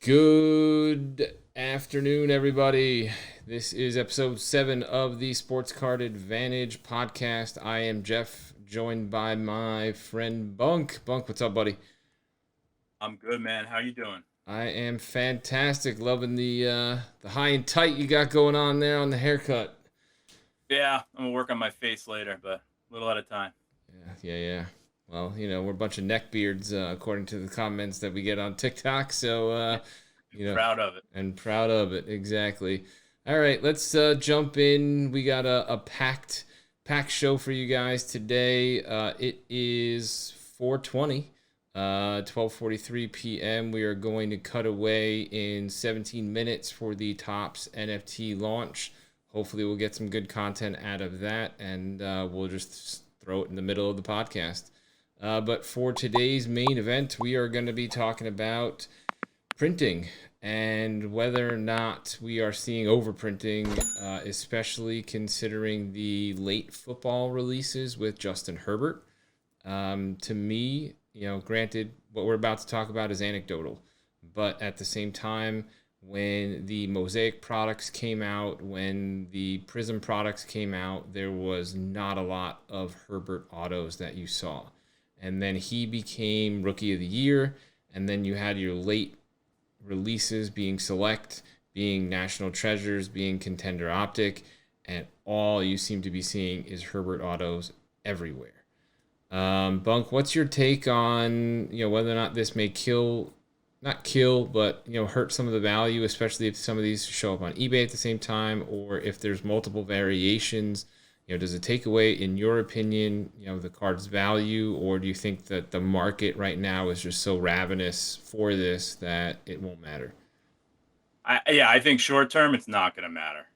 Good afternoon, everybody. This is episode 7 of the Sports Card Advantage podcast. I am Jeff, joined by my friend Bunk. Bunk, what's up, buddy? I'm good, man. How you doing? I am fantastic. Loving the high and tight you got going on there on the haircut. Yeah, I'm gonna work on my face later, but a little at a time. Yeah. Well, we're a bunch of neckbeards, according to the comments that we get on TikTok. So, Proud of it. and proud of it. Exactly. All right, let's jump in. We got a packed show for you guys today. It is 4:20, 12:43 p.m. We are going to cut away in 17 minutes for the Topps NFT launch. Hopefully, we'll get some good content out of that, and we'll just throw it in the middle of the podcast. But for today's main event, we are going to be talking about printing and whether or not we are seeing overprinting, especially considering the late football releases with Justin Herbert. To me, granted, what we're about to talk about is anecdotal, but at the same time, when the Mosaic products came out, when the Prism products came out, there was not a lot of Herbert autos that you saw. And then he became Rookie of the Year, and then you had your late releases being Select, being National Treasures, being Contender Optic, and all you seem to be seeing is Herbert autos everywhere. Bunk, what's your take on whether or not this may not kill, but hurt some of the value, especially if some of these show up on eBay at the same time, or if there's multiple variations? Does it take away, in your opinion, the card's value, or do you think that the market right now is just so ravenous for this that it won't matter? I think short term it's not gonna matter.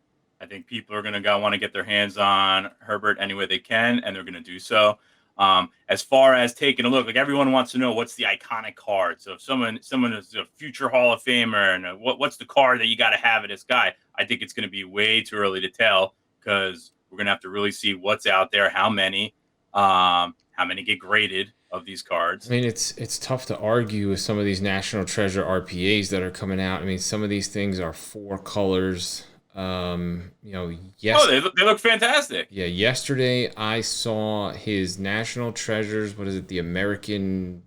I think people are gonna want to get their hands on Herbert any way they can, and they're gonna do so. As far as taking a look, like everyone wants to know what's the iconic card. So if someone is a future Hall of Famer, and what's the card that you got to have of this guy? I think it's going to be way too early to tell, because we're going to have to really see what's out there, how many get graded of these cards. I mean, it's tough to argue with some of these National Treasure RPAs that are coming out. I mean, some of these things are 4 colors. Yes. Oh, they look fantastic. Yeah, yesterday I saw his National Treasures. What is it? The American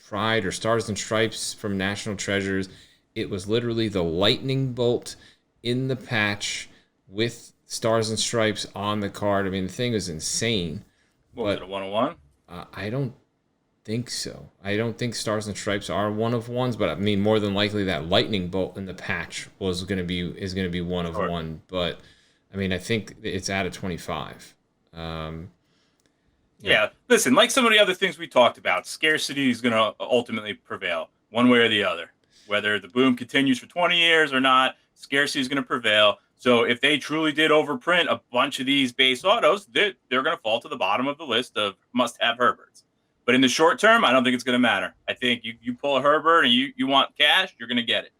Pride or Stars and Stripes from National Treasures. It was literally the lightning bolt in the patch with Stars and Stripes on the card. I mean, the thing is insane. What was it, a 101? I don't think so. I don't think Stars and Stripes are one of ones, but I mean, more than likely that lightning bolt in the patch is going to be one of one. But I mean, I think it's out of 25. Yeah, listen, like some of the other things we talked about, scarcity is going to ultimately prevail one way or the other. Whether the boom continues for 20 years or not, scarcity is going to prevail. So if they truly did overprint a bunch of these base autos, they're going to fall to the bottom of the list of must-have Herberts. But in the short term, I don't think it's going to matter. I think you pull a Herbert and you want cash, you're going to get it.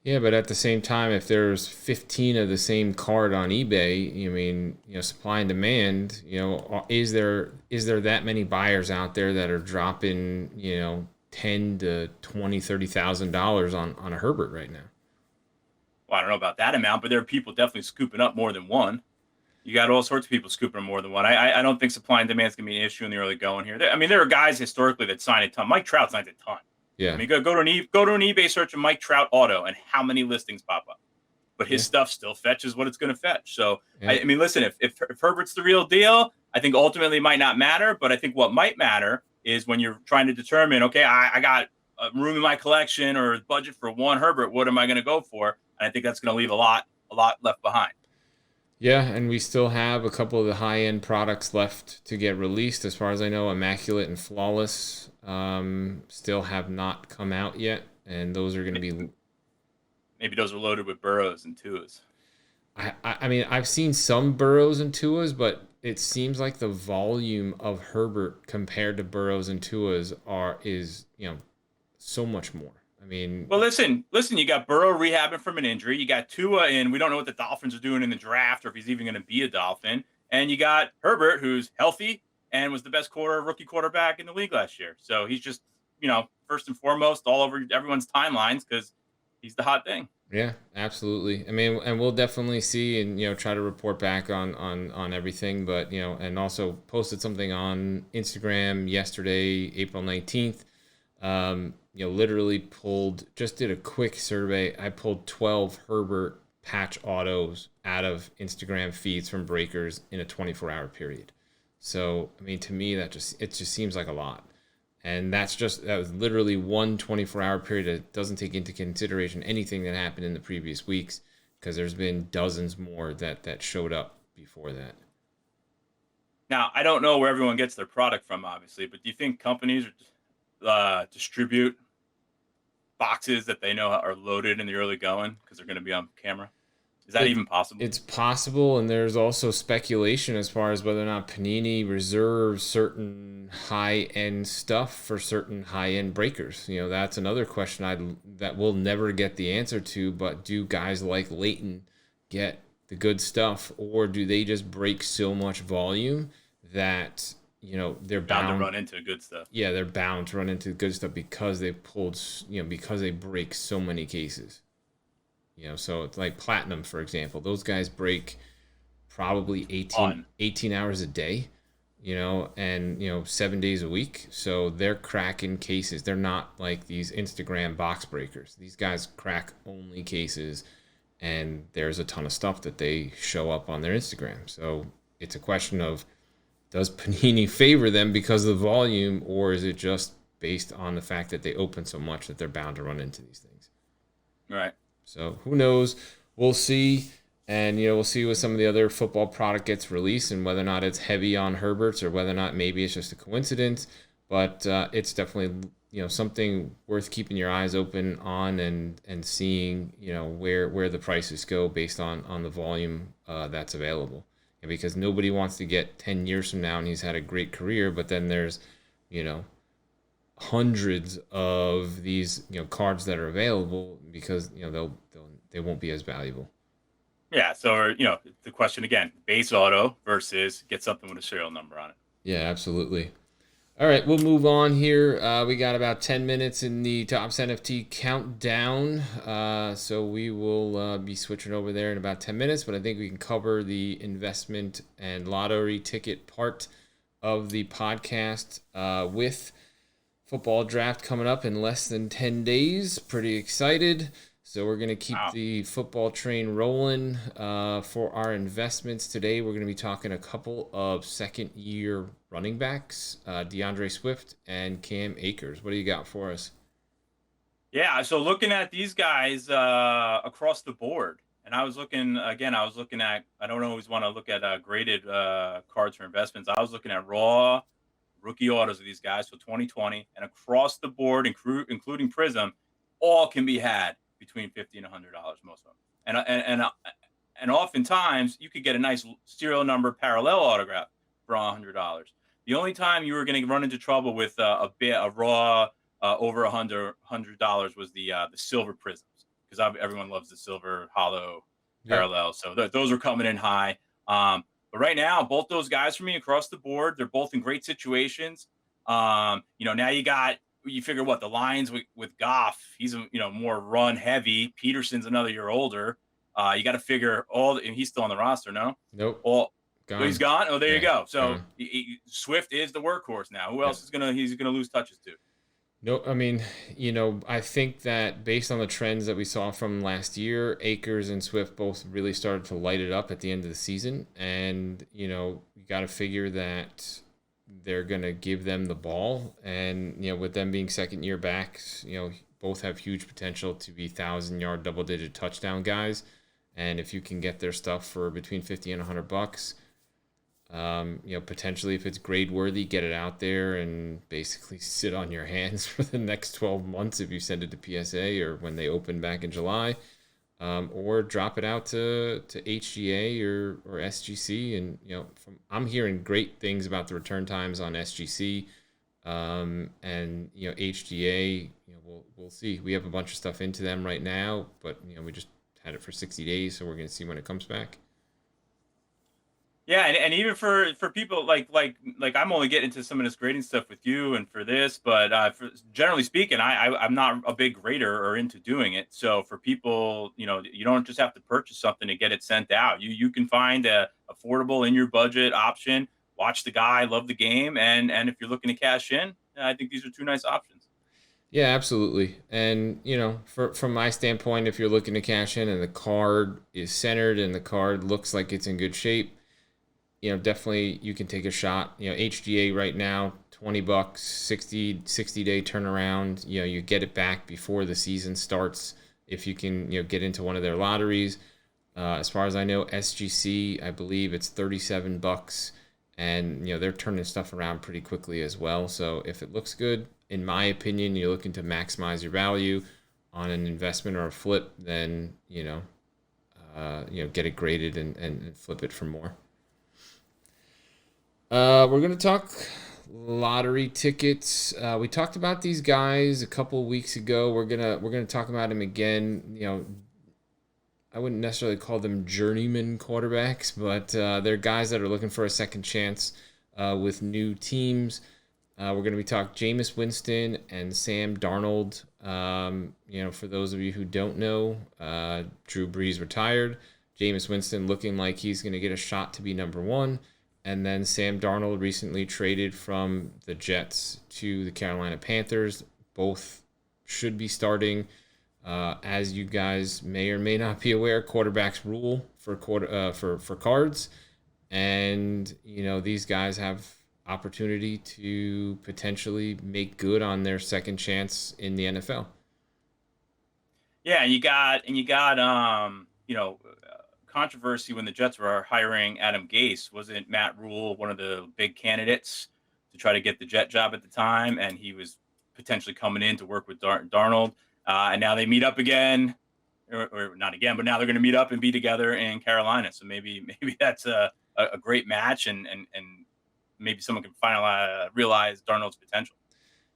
Yeah, but at the same time, if there's 15 of the same card on eBay, I mean, supply and demand, is there that many buyers out there that are dropping, $10 to $20, $30,000 on a Herbert right now? Well, I don't know about that amount, but there are people definitely scooping up more than one. You got all sorts of people scooping more than one. I don't think supply and demand is going to be an issue in the early going here. I mean, there are guys historically that sign a ton. Mike Trout signs a ton. Yeah. I mean, go to an eBay search of Mike Trout auto, and how many listings pop up? But his stuff still fetches what it's going to fetch. So, I mean, listen, if Herbert's the real deal, I think ultimately it might not matter. But I think what might matter is when you're trying to determine, okay, I got a room in my collection or budget for one Herbert. What am I going to go for? And I think that's going to leave a lot left behind. Yeah, and we still have a couple of the high-end products left to get released. As far as I know, Immaculate and Flawless still have not come out yet, and those are going to be... Maybe those are loaded with Burrows and Tuas. I mean, I've seen some Burrows and Tuas, but it seems like the volume of Herbert compared to Burrows and Tuas is so much more. I mean, well, listen. You got Burrow rehabbing from an injury. You got Tua, and we don't know what the Dolphins are doing in the draft, or if he's even going to be a Dolphin. And you got Herbert, who's healthy and was the best rookie quarterback in the league last year. So he's just first and foremost all over everyone's timelines because he's the hot thing. Yeah, absolutely. I mean, and we'll definitely see and, try to report back on everything, but, and also posted something on Instagram yesterday, April 19th. Literally did a quick survey. I pulled 12 Herbert patch autos out of Instagram feeds from breakers in a 24-hour period. So, I mean, to me, it just seems like a lot. And that was literally one 24-hour period that doesn't take into consideration anything that happened in the previous weeks, because there's been dozens more that showed up before that. Now, I don't know where everyone gets their product from, obviously, but do you think companies distribute boxes that they know are loaded in the early going because they're going to be on camera? Is that even possible? It's possible, and there's also speculation as far as whether or not Panini reserves certain high-end stuff for certain high-end breakers. That's another question that we'll never get the answer to, but do guys like Leighton get the good stuff, or do they just break so much volume that, they're bound to run into good stuff? Yeah, they're bound to run into good stuff because they because they break so many cases. So it's like Platinum, for example. Those guys break probably 18 hours a day, and, 7 days a week. So they're cracking cases. They're not like these Instagram box breakers. These guys crack only cases, and there's a ton of stuff that they show up on their Instagram. So it's a question of, does Panini favor them because of the volume, or is it just based on the fact that they open so much that they're bound to run into these things? Right. So who knows? We'll see. And, we'll see what some of the other football product gets released and whether or not it's heavy on Herbert's or whether or not maybe it's just a coincidence. But it's definitely, something worth keeping your eyes open on and seeing, where the prices go based on the volume that's available. And because nobody wants to get 10 years from now and he's had a great career, but then there's, hundreds of these cards that are available because they won't be as valuable. Yeah, so the question again, base auto versus get something with a serial number on it. Yeah, absolutely. All right, we'll move on here. We got about 10 minutes in the Topps NFT countdown, so we will be switching over there in about 10 minutes, but I think we can cover the investment and lottery ticket part of the podcast with football draft coming up in less than 10 days. Pretty excited. So we're going to keep the football train rolling for our investments. Today we're going to be talking a couple of second-year running backs, DeAndre Swift and Cam Akers. What do you got for us? Yeah, so looking at these guys across the board, and I was looking at, I don't always want to look at graded cards for investments. I was looking at raw rookie autos of these guys, so 2020, and across the board, including Prism, all can be had between $50 and $100, most of them. And oftentimes you could get a nice serial number parallel autograph for $100. The only time you were going to run into trouble with a raw over $100 was the silver Prisms, because everyone loves the silver hollow parallel. So those are coming in high. But right now, both those guys for me across the board, they're both in great situations. Now you figure what the Lions with Goff, he's more run heavy. Peterson's another year older. You got to figure he's still on the roster, no? Nope. Gone. He's gone. Oh, there you go. So Swift is the workhorse now. Who else he's gonna lose touches to? No, I mean, I think that based on the trends that we saw from last year, Akers and Swift both really started to light it up at the end of the season. And, you got to figure that they're going to give them the ball. And, with them being second-year backs, both have huge potential to be 1,000-yard, double-digit touchdown guys. And if you can get their stuff for between $50 and $100, potentially if it's grade worthy, get it out there and basically sit on your hands for the next 12 months if you send it to PSA or when they open back in July, or drop it out to HGA or SGC. And I'm hearing great things about the return times on SGC, and HGA. We'll see. We have a bunch of stuff into them right now, but we just had it for 60 days, so we're going to see when it comes back. Yeah, and even for people like I'm only getting into some of this grading stuff with you and for this, but for generally speaking, I'm not a big grader or into doing it. So for people, you don't just have to purchase something to get it sent out. You can find a affordable in your budget option. Watch the guy, love the game, and if you're looking to cash in, I think these are two nice options. Yeah, absolutely. And from my standpoint, if you're looking to cash in and the card is centered and the card looks like it's in good shape, definitely you can take a shot. HGA right now, $20, 60 day turnaround. You get it back before the season starts if you can, get into one of their lotteries. As far as I know, SGC, I believe it's $37, and they're turning stuff around pretty quickly as well. So if it looks good, in my opinion, you're looking to maximize your value on an investment or a flip, then get it graded and flip it for more. We're gonna talk lottery tickets. We talked about these guys a couple weeks ago. We're gonna talk about them again. I wouldn't necessarily call them journeyman quarterbacks, but they're guys that are looking for a second chance with new teams. We're going to be talking Jameis Winston and Sam Darnold. For those of you who don't know, Drew Brees retired. Jameis Winston looking like he's going to get a shot to be number one. And then Sam Darnold recently traded from the Jets to the Carolina Panthers. Both should be starting. As you guys may or may not be aware, quarterbacks rule for cards, and these guys have opportunity to potentially make good on their second chance in the NFL. Yeah, and you got controversy when the Jets were hiring Adam Gase. Wasn't Matt Rule one of the big candidates to try to get the Jet job at the time? And he was potentially coming in to work with Darnold. And now they meet up again, or not again, but now they're going to meet up and be together in Carolina. So maybe that's a great match, and maybe someone can finally realize Darnold's potential.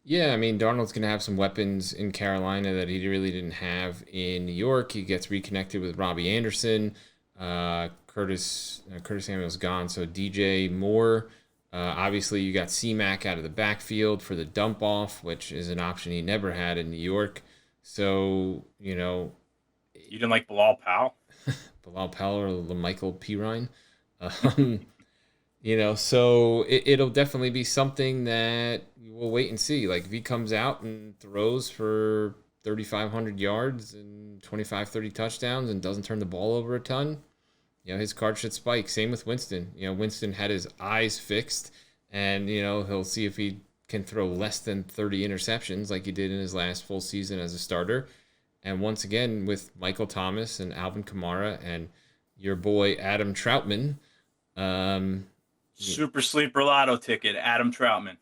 Yeah, I mean, Darnold's going to have some weapons in Carolina that he really didn't have in New York. He gets reconnected with Robbie Anderson. Curtis Samuel's gone, so DJ Moore. Obviously, you got C-Mac out of the backfield for the dump off, which is an option he never had in New York. So, you didn't like Bilal Powell? Bilal Powell or LaMichael Pirine. So it'll definitely be something that we'll wait and see. Like if he comes out and throws for 3,500 yards and 25, 30 touchdowns and doesn't turn the ball over a ton, his card should spike. Same with Winston. Winston had his eyes fixed, and, he'll see if he can throw less than 30 interceptions like he did in his last full season as a starter. And once again, with Michael Thomas and Alvin Kamara and your boy Adam Troutman. Super sleeper lotto ticket, Adam Troutman.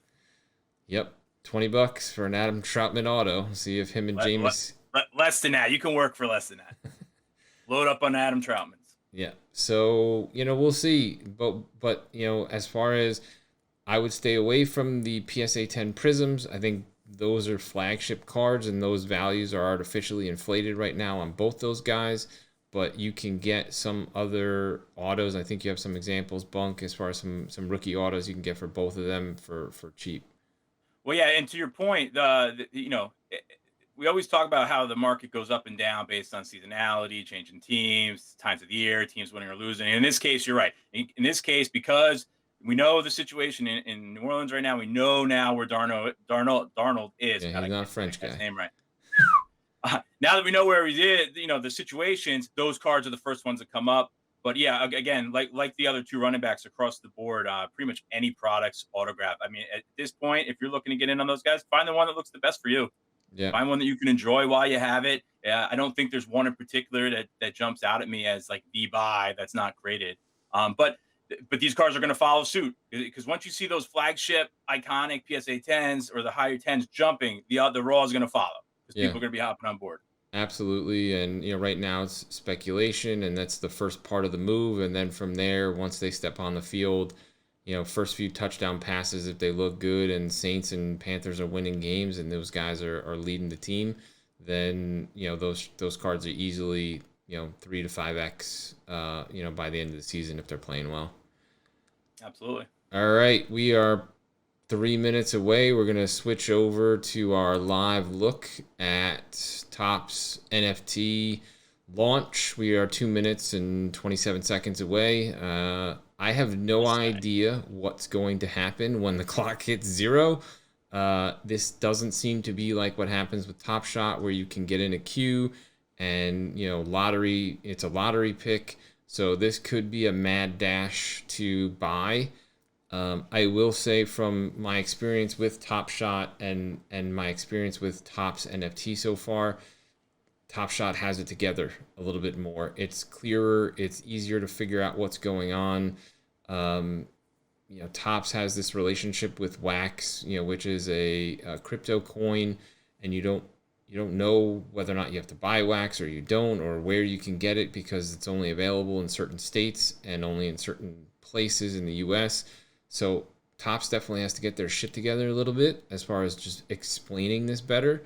Yep, $20 for an Adam Troutman auto. See if him and Jameis. Less than that. You can work for less than that. Load up on Adam Troutman's. Yeah. So we'll see. But as far as I would stay away from the PSA 10 Prisms. I think those are flagship cards, and those values are artificially inflated right now on both those guys. But you can get some other autos. I think you have some examples, Bunk, as far as some rookie autos you can get for both of them for cheap. Well, yeah, and to your point, we always talk about how the market goes up and down based on seasonality, changing teams, times of the year, teams winning or losing. And in this case, you're right. In this case, because we know the situation in New Orleans right now, we know now where Darnold is. Yeah, he's not a French guy. His name right. Now that we know where he is, the situations, those cards are the first ones that come up. But yeah, again, like the other two running backs across the board, pretty much any products autograph. I mean, at this point, if you're looking to get in on those guys, find the one that looks the best for you. Yeah. Find one that you can enjoy while you have it. I don't think there's one in particular that jumps out at me as like the buy that's not graded. But these cards are going to follow suit, because once you see those flagship iconic PSA 10s or the higher 10s jumping, the raw is going to follow, because people are going to be hopping on board. Absolutely. And right now it's speculation, and that's the first part of the move. And then from there, once they step on the field, first few touchdown passes, if they look good and Saints and Panthers are winning games and those guys are leading the team, then those cards are easily 3 to 5x by the end of the season if they're playing well. Absolutely. All right, we are 3 minutes away. We're gonna switch over to our live look at Topps NFT launch. We are 2 minutes and 27 seconds away. I have no idea what's going to happen when the clock hits zero. This doesn't seem to be like what happens with Top Shot, where you can get in a queue and lottery. It's a lottery pick, so this could be a mad dash to buy. I will say from my experience with Top Shot and my experience with Topps NFT so far, Top Shot has it together a little bit more. It's clearer. It's easier to figure out what's going on. Topps has this relationship with Wax, which is a crypto coin, and you don't know whether or not you have to buy Wax or you don't, or where you can get it because it's only available in certain states and only in certain places in the U.S. So Topps definitely has to get their shit together a little bit as far as just explaining this better.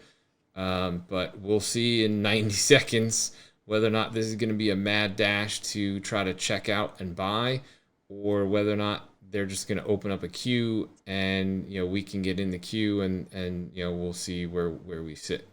But we'll see in 90 seconds whether or not this is going to be a mad dash to try to check out and buy, or whether or not they're just going to open up a queue and we can get in the queue and we'll see where we sit.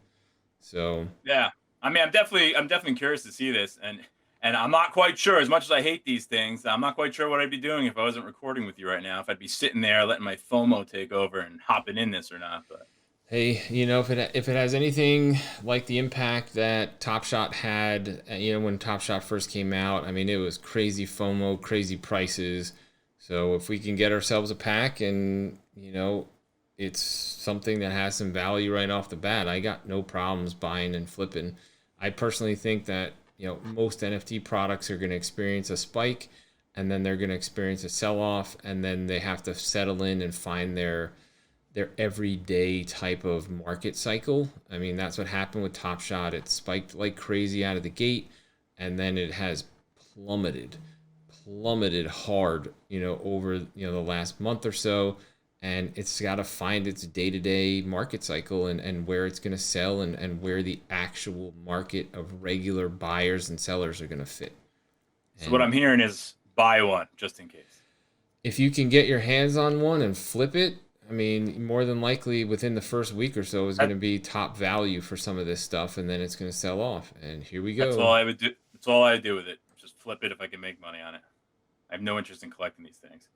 So yeah, I mean, I'm definitely curious to see this, and I'm not quite sure. As much as I hate these things, I'm not quite sure what I'd be doing if I wasn't recording with you right now. If I'd be sitting there letting my FOMO take over and hopping in this or not. But hey, if it has anything like the impact that Top Shot had, when Top Shot first came out, I mean, it was crazy FOMO, crazy prices. So if we can get ourselves a pack and, it's something that has some value right off the bat, I got no problems buying and flipping. I personally think that, most NFT products are going to experience a spike, and then they're going to experience a sell-off, and then they have to settle in and find their everyday type of market cycle. I mean, that's what happened with Top Shot. It spiked like crazy out of the gate, and then it has plummeted hard, over, the last month or so. And it's got to find its day-to-day market cycle and where it's going to sell and where the actual market of regular buyers and sellers are going to fit. So what I'm hearing is buy one just in case. If you can get your hands on one and flip it, I mean, more than likely within the first week or so is going to be top value for some of this stuff, and then it's going to sell off. And here we go. That's all I would do. That's all I do with it. Just flip it if I can make money on it. I have no interest in collecting these things.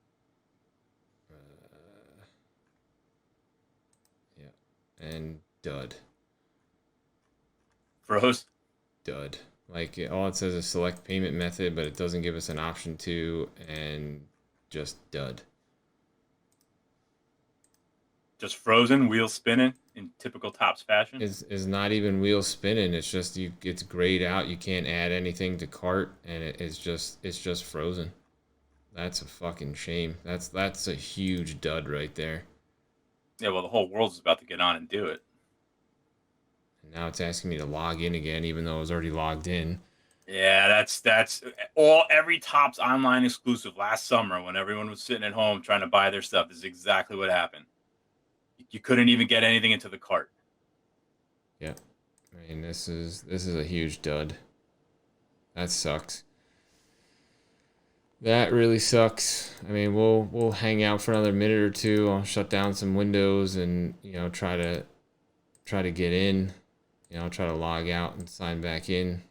Yeah, and dud. Froze. Dud. Like all it says is select payment method, but it doesn't give us an option to, and just dud. Just frozen, wheel spinning in typical Topps fashion. Is not even wheel spinning. It's just it's grayed out. You can't add anything to cart, and it's just frozen. That's a fucking shame. That's a huge dud right there. Yeah, well, the whole world's about to get on and do it. And now it's asking me to log in again, even though I was already logged in. Yeah, that's every Topps online exclusive last summer when everyone was sitting at home trying to buy their stuff. This is exactly what happened. You couldn't even get anything into the cart. Yeah, I mean this is a huge dud. That sucks. That really sucks. I mean, we'll hang out for another minute or two. I'll shut down some windows and try to get in. Try to log out and sign back in.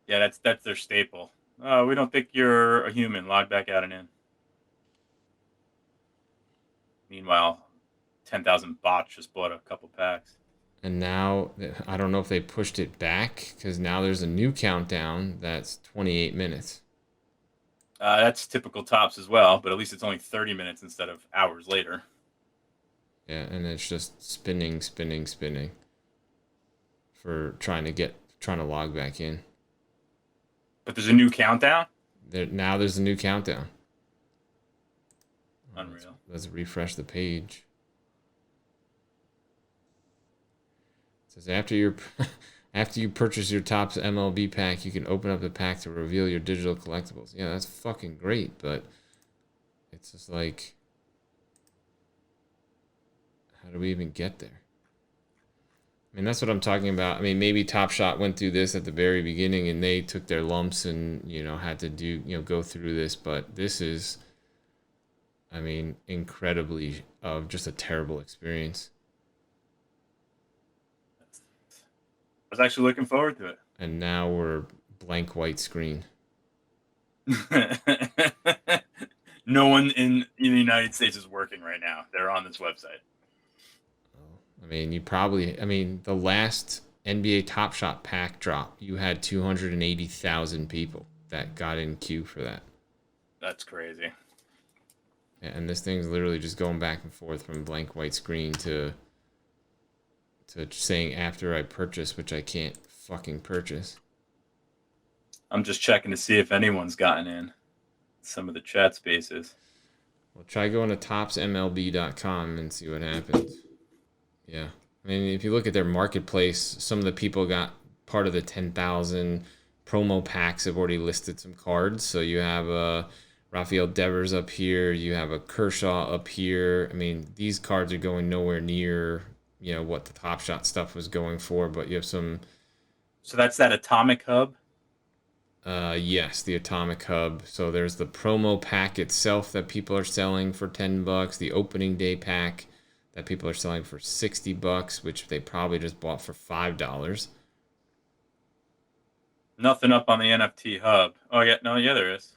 Yeah, that's their staple. We don't think you're a human. Log back out and in. Meanwhile, 10,000 bots just bought a couple packs. And now, I don't know if they pushed it back, because now there's a new countdown that's 28 minutes. That's typical Topps as well, but at least it's only 30 minutes instead of hours later. Yeah, and it's just spinning for trying to log back in. But there's a new countdown? Now there's a new countdown. Unreal. Let's refresh the page. It says after you purchase your Topps MLB pack, you can open up the pack to reveal your digital collectibles. Yeah, that's fucking great, but it's just like, how do we even get there? I mean, that's what I'm talking about. I mean, maybe Top Shot went through this at the very beginning and they took their lumps and, had to do, go through this. But this is, I mean, incredibly of just a terrible experience. I was actually looking forward to it. And now we're blank white screen. No one in the United States is working right now. They're on this website. I mean, the last NBA Top Shot pack drop, you had 280,000 people that got in queue for that. That's crazy. Yeah, and this thing's literally just going back and forth from blank white screen to saying after I purchase, which I can't fucking purchase. I'm just checking to see if anyone's gotten in some of the chat spaces. Well, try going to topsmlb.com and see what happens. Yeah. I mean, if you look at their marketplace, some of the people got part of the 10,000 promo packs have already listed some cards. So you have Rafael Devers up here. You have a Kershaw up here. I mean, these cards are going nowhere near, what the Top Shot stuff was going for. But you have some... So that's that Atomic Hub? Yes, the Atomic Hub. So there's the promo pack itself that people are selling for $10. The opening day pack that people are selling for $60, which they probably just bought for $5. Nothing up on the NFT Hub. Oh yeah, there is.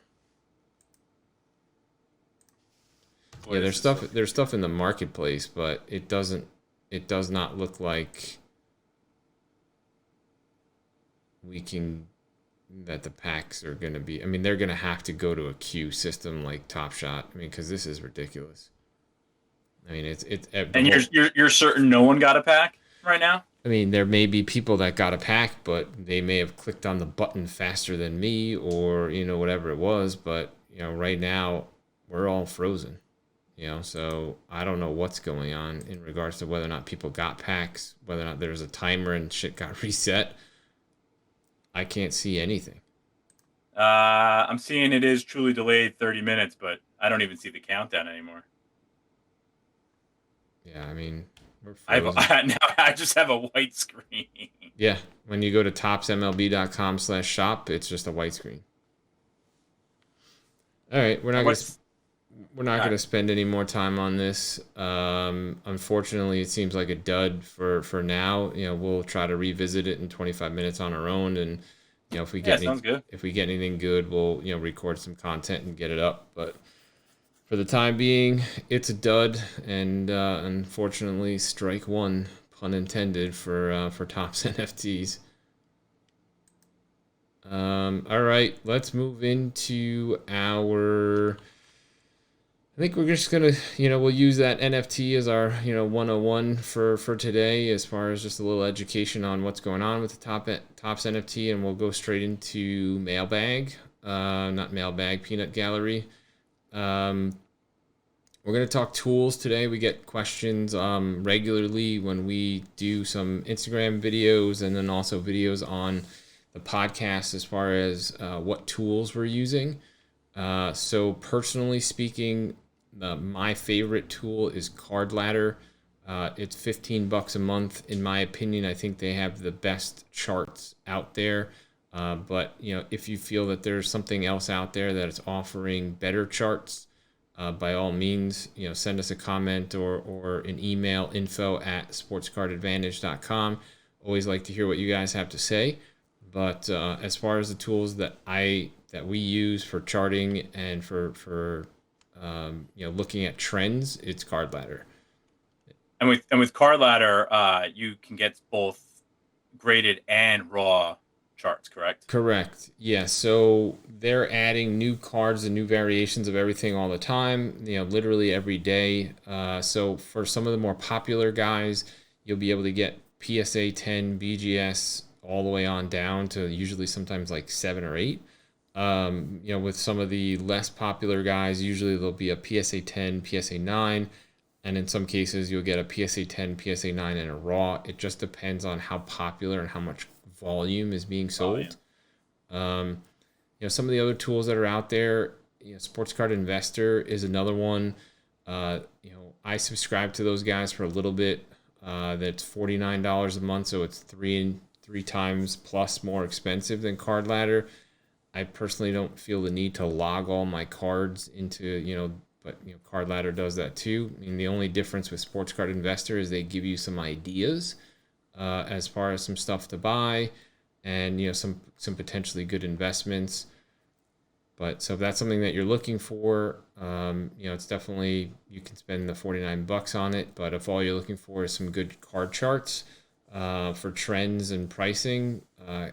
Yeah, there's stuff in the marketplace, but it does not look like that the packs are going to be... I mean, they're going to have to go to a queue system like Top Shot. I mean, because this is ridiculous. I mean, it's and you're certain no one got a pack right now? I mean, there may be people that got a pack, but they may have clicked on the button faster than me, or whatever it was. But right now we're all frozen. So I don't know what's going on in regards to whether or not people got packs, whether or not there's a timer and shit got reset. I can't see anything. I'm seeing it is truly delayed 30 minutes, but I don't even see the countdown anymore. Yeah, I mean, we're frozen. Now I just have a white screen. Yeah, when you go to topsmlb.com/shop, it's just a white screen. All right, we're not going to spend any more time on this. Unfortunately, it seems like a dud for now. We'll try to revisit it in 25 minutes on our own, and if we get anything good, we'll record some content and get it up. But for the time being, it's a dud, and unfortunately, strike one, pun intended, for Topps NFTs. All right, let's move into our... I think we're just gonna, we'll use that NFT as our, 101 for today, as far as just a little education on what's going on with the Topps NFT, and we'll go straight into Peanut Gallery. We're gonna talk tools today. We get questions regularly when we do some Instagram videos, and then also videos on the podcast as far as what tools we're using. So personally speaking, my favorite tool is Card Ladder. It's $15 a month. In my opinion, I think they have the best charts out there. But if you feel that there's something else out there that is offering better charts, by all means, send us a comment or an email, info@sportscardadvantage.com. Always like to hear what you guys have to say. But as far as the tools that we use for charting and for looking at trends, it's Card Ladder. And with Card Ladder, you can get both graded and raw charts, correct? Correct. Yeah. So they're adding new cards and new variations of everything all the time. Literally every day. So for some of the more popular guys, you'll be able to get PSA 10, BGS, all the way on down to usually sometimes like 7 or 8. With some of the less popular guys, usually there'll be a PSA 10, PSA 9, and in some cases you'll get a PSA 10, PSA 9, and a raw. It just depends on how popular and how much volume is being sold. Some of the other tools that are out there, Sports Card Investor is another one. I subscribe to those guys for a little bit. that's $49 a month, so it's three times plus more expensive than Card Ladder. I personally don't feel the need to log all my cards into, but Card Ladder does that too. I mean, the only difference with Sports Card Investor is they give you some ideas as far as some stuff to buy and some potentially good investments. But so if that's something that you're looking for, it's definitely, you can spend the $49 on it. But if all you're looking for is some good card charts for trends and pricing,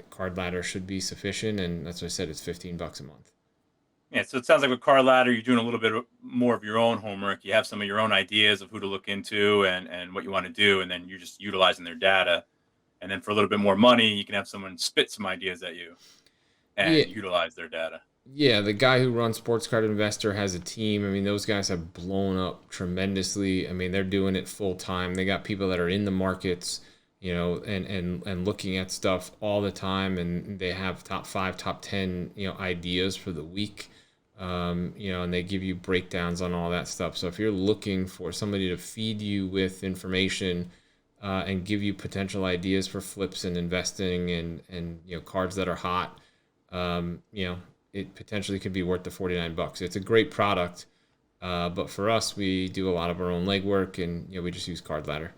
Card Ladder should be sufficient. And that's what I said, it's $15 a month. Yeah, so it sounds like with Card Ladder, you're doing a little bit more of your own homework. You have some of your own ideas of who to look into and what you want to do, and then you're just utilizing their data. And then for a little bit more money, you can have someone spit some ideas at you and utilize their data. Yeah, the guy who runs Sports Card Investor has a team. I mean, those guys have blown up tremendously. I mean, they're doing it full time. They got people that are in the markets, and looking at stuff all the time, and they have top 5, top 10, ideas for the week. And they give you breakdowns on all that stuff. So if you're looking for somebody to feed you with information and give you potential ideas for flips and investing and cards that are hot, it potentially could be worth the $49. It's a great product, but for us, we do a lot of our own legwork, and we just use Card Ladder.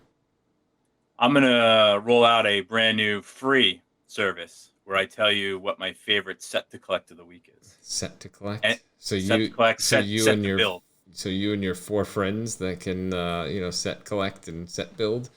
I'm gonna roll out a brand new free service where I tell you what my favorite set to collect of the week is. Set to collect. So you and your 4 friends that can set, collect, and set build.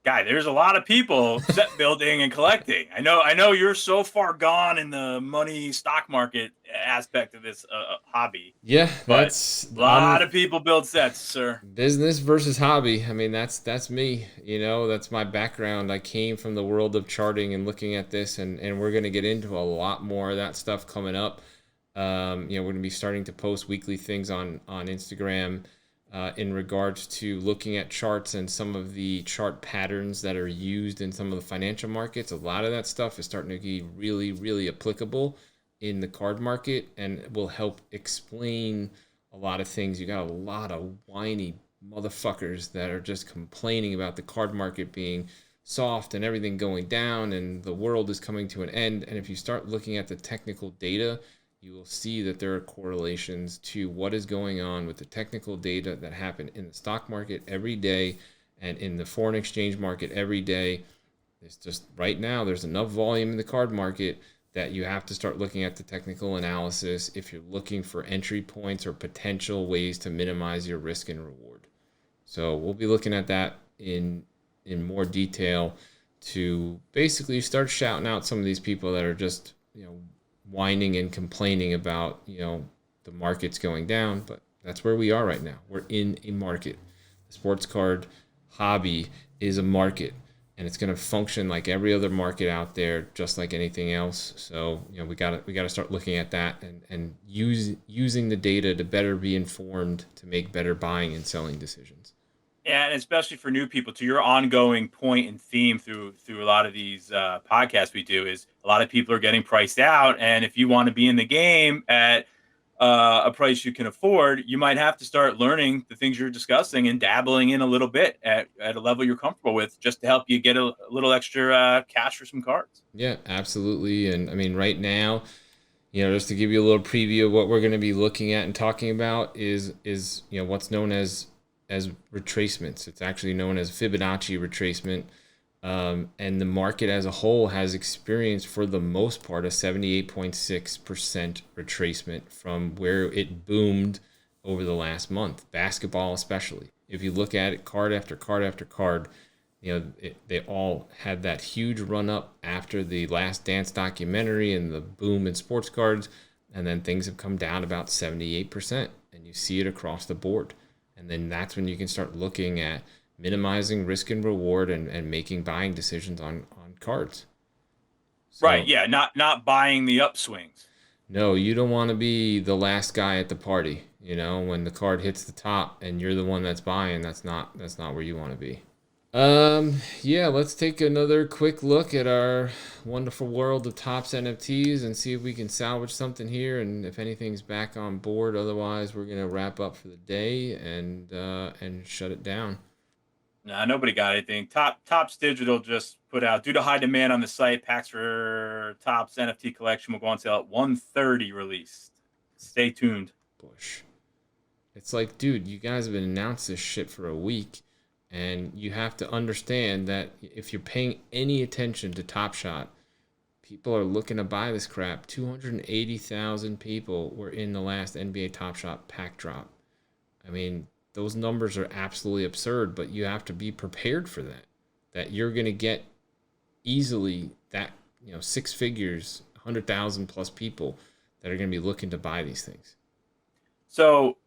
Guy, there's a lot of people set building and collecting. I know you're so far gone in the money stock market aspect of this hobby. Yeah, but a lot of people build sets, sir. Business versus hobby. I mean, that's me. That's my background. I came from the world of charting and looking at this, and we're going to get into a lot more of that stuff coming up. We're going to be starting to post weekly things on Instagram. In regards to looking at charts and some of the chart patterns that are used in some of the financial markets. A lot of that stuff is starting to be really, really applicable in the card market and will help explain a lot of things. You got a lot of whiny motherfuckers that are just complaining about the card market being soft and everything going down and the world is coming to an end. And if you start looking at the technical data, you will see that there are correlations to what is going on with the technical data that happen in the stock market every day and in the foreign exchange market every day. It's just right now, there's enough volume in the card market that you have to start looking at the technical analysis if you're looking for entry points or potential ways to minimize your risk and reward. So we'll be looking at that in more detail to basically start shouting out some of these people that are just, whining and complaining about, the market's going down, but that's where we are right now. We're in a market. The sports card hobby is a market, and it's going to function like every other market out there, just like anything else. So, we got to start looking at that and using the data to better be informed to make better buying and selling decisions. Yeah, and especially for new people, to your ongoing point and theme through a lot of these podcasts we do is a lot of people are getting priced out. And if you want to be in the game at a price you can afford, you might have to start learning the things you're discussing and dabbling in a little bit at a level you're comfortable with just to help you get a little extra cash for some cards. Yeah, absolutely. And I mean, right now, just to give you a little preview of what we're going to be looking at and talking about is what's known as retracements. It's actually known as Fibonacci retracement. And the market as a whole has experienced, for the most part, a 78.6% retracement from where it boomed over the last month. Basketball especially. If you look at it, card after card after card, they all had that huge run up after the Last Dance documentary and the boom in sports cards. And then things have come down about 78%. And you see it across the board. And then that's when you can start looking at minimizing risk and reward and making buying decisions on cards. So, right. Yeah. Not buying the upswings. No, you don't want to be the last guy at the party. When the card hits the top and you're the one that's buying, that's not where you want to be. Yeah, let's take another quick look at our wonderful world of Topps NFTs and see if we can salvage something here and if anything's back on board. Otherwise, we're going to wrap up for the day and shut it down. Nah, nobody got anything. Topps Digital just put out, due to high demand on the site, packs for Topps NFT collection will go on sale at 1:30 released. Stay tuned. Bush. It's like, dude, you guys have been announced this shit for a week, and you have to understand that if you're paying any attention to Top Shot, people are looking to buy this crap. 280,000 people were in the last NBA Top Shot pack drop. I mean, those numbers are absolutely absurd, but you have to be prepared for that. That you're going to get easily that, 6 figures, 100,000 plus people that are going to be looking to buy these things. So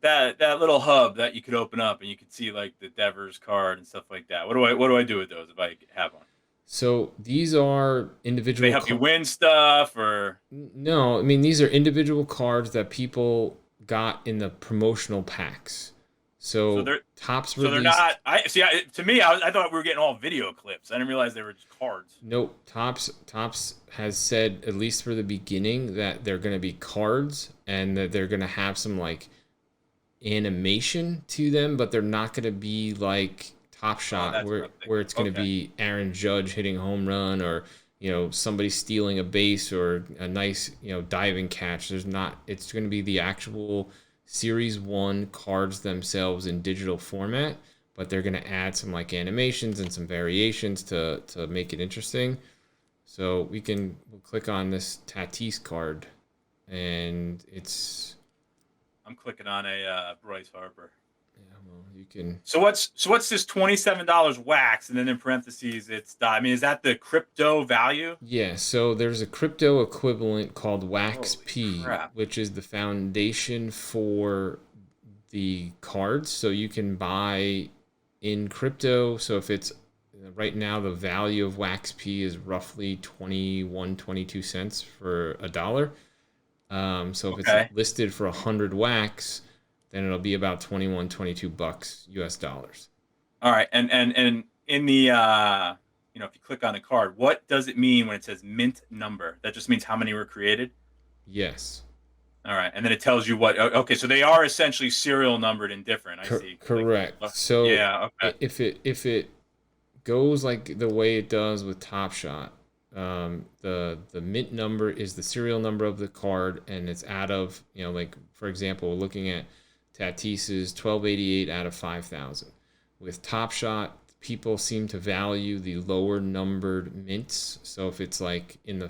that little hub that you could open up and you could see like the Devers card and stuff like that. What do I do with those if I have one? So these are individual. Do they help you win stuff or? No, I mean these are individual cards that people got in the promotional packs. So they're Topps released. So they're not. To me, I thought we were getting all video clips. I didn't realize they were just cards. Nope. Topps has said, at least for the beginning, that they're going to be cards and that they're going to have some like animation to them, but they're not going to be like Top Shot where it's going to be Aaron Judge hitting a home run or somebody stealing a base or a nice diving catch. There's not. It's going to be the actual Series 1 cards themselves in digital format, but they're going to add some like animations and some variations to make it interesting. So we'll click on this Tatis card, and I'm clicking on a Bryce Harper. Yeah, well, you can. So what's this $27 wax, and then in parentheses it's. I mean, is that the crypto value? Yeah. So there's a crypto equivalent called Wax P, crap. which is the foundation for the cards. So you can buy in crypto. So if it's right now, the value of Wax P is roughly 22 cents for $1. So if it's listed for 100 wax, then it'll be about $21-22 US dollars. All right, and in the if you click on the card, what does it mean when it says mint number? That just means how many were created? Yes. All right, and then it tells you what. Okay, so they are essentially serial numbered and different. I see. Correct. Like, so yeah, okay. If it goes like the way it does with Top Shot, the mint number is the serial number of the card, and it's out of like for example, we're looking at Tatis's 1288 out of 5,000. With Top Shot, people seem to value the lower numbered mints. So if it's like in the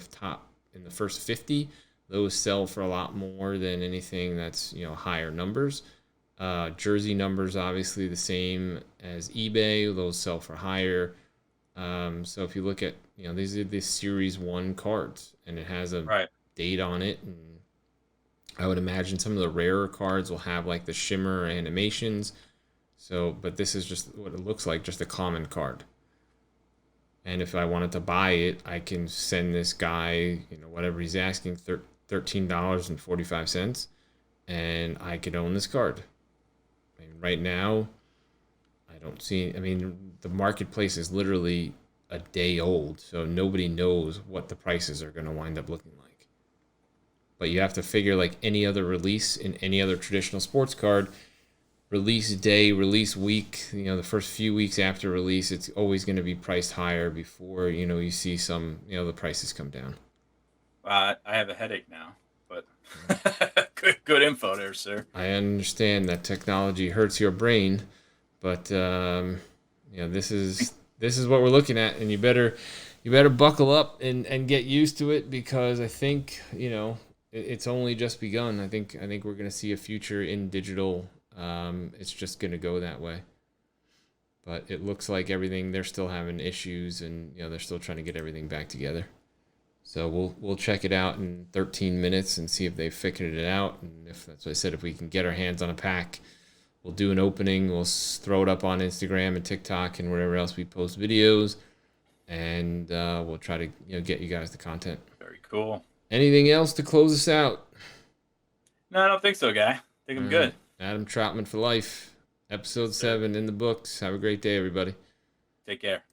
first 50, those sell for a lot more than anything that's higher numbers. Jersey numbers obviously the same as eBay; those sell for higher. So if you look at these are the Series 1 cards, and it has a date on it, and I would imagine some of the rarer cards will have like the shimmer animations. So, but this is just what it looks like, just a common card. And if I wanted to buy it, I can send this guy, whatever he's asking, $13.45, and I could own this card. I mean, right now, I don't see. I mean, the marketplace is literally a day old, so nobody knows what the prices are going to wind up looking like. But you have to figure like any other release in any other traditional sports card, release day, release week, the first few weeks after release, it's always going to be priced higher before, you see some, the prices come down. I have a headache now, but good info there, sir. I understand that technology hurts your brain, but, this is what we're looking at, and you better buckle up and get used to it, because I think, it's only just begun. I think we're going to see a future in digital. It's just going to go that way. But it looks like everything, they're still having issues, and they're still trying to get everything back together. So we'll check it out in 13 minutes and see if they've figured it out. And if that's what I said, if we can get our hands on a pack, we'll do an opening. We'll throw it up on Instagram and TikTok and wherever else we post videos, and we'll try to get you guys the content. Very cool. Anything else to close us out? No, I don't think so, guy. I think I'm good. Adam Troutman for life. Episode 7 in the books. Have a great day, everybody. Take care.